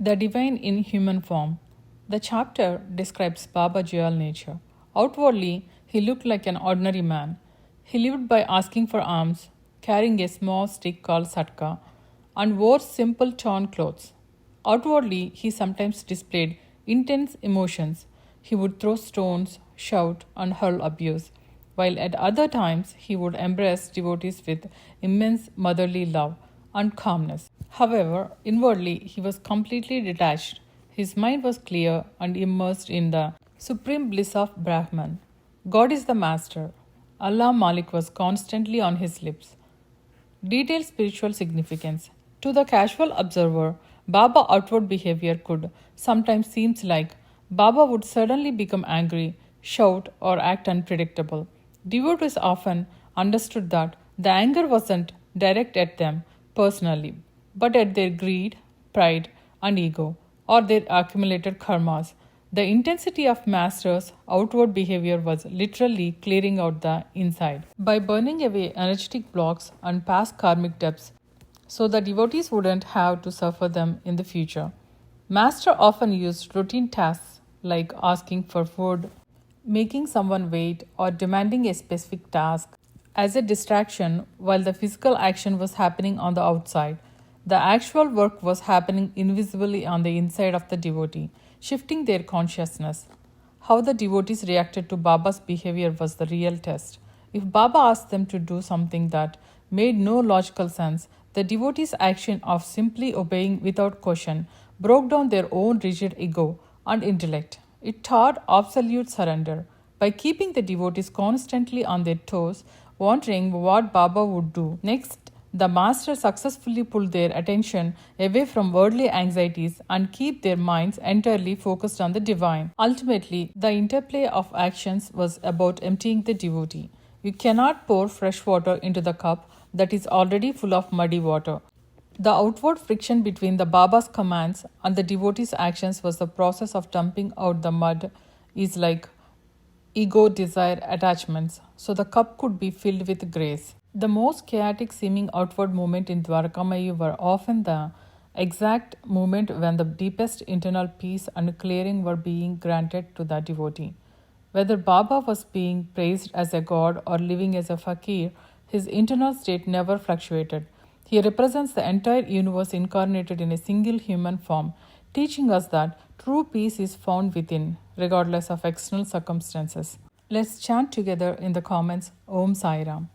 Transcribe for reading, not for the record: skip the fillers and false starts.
The divine in human form. The chapter describes Baba's dual nature. Outwardly, he looked like an ordinary man. He lived by asking for alms, carrying a small stick called satka, and wore simple torn clothes. Outwardly, he sometimes displayed intense emotions. He would throw stones, shout, and hurl abuse, while at other times he would embrace devotees with immense motherly love and calmness. However, inwardly he was completely detached. His mind was clear and immersed in the supreme bliss of Brahman. God is the master. Allah Malik was constantly on his lips. Detailed spiritual significance. To the casual observer, Baba outward behavior could sometimes seem like Baba would suddenly become angry, shout, or act unpredictable. Devotees often understood that the anger wasn't direct at them personally, but at their greed, pride, and ego, or their accumulated karmas. The intensity of Master's outward behavior was literally clearing out the inside. By burning away energetic blocks and past karmic debts, so the devotees wouldn't have to suffer them in the future. Master often used routine tasks like asking for food, making someone wait, or demanding a specific task as a distraction while the physical action was happening on the outside. The actual work was happening invisibly on the inside of the devotee, shifting their consciousness. How the devotees reacted to Baba's behavior was the real test. If Baba asked them to do something that made no logical sense, the devotees' action of simply obeying without question broke down their own rigid ego and intellect. It taught absolute surrender. By keeping the devotees constantly on their toes, wondering what Baba would do next, the master successfully pulled their attention away from worldly anxieties and keep their minds entirely focused on the divine. Ultimately, the interplay of actions was about emptying the devotee. You cannot pour fresh water into the cup that is already full of muddy water. The outward friction between the Baba's commands and the devotee's actions was the process of dumping out the mud is like ego, desire, attachments, so the cup could be filled with grace. The most chaotic seeming outward movement in Dwarkamayu were often the exact moment when the deepest internal peace and clearing were being granted to the devotee. Whether Baba was being praised as a god or living as a fakir, his internal state never fluctuated. He represents the entire universe incarnated in a single human form, teaching us that true peace is found within, regardless of external circumstances. Let's chant together in the comments Om Sai Ram.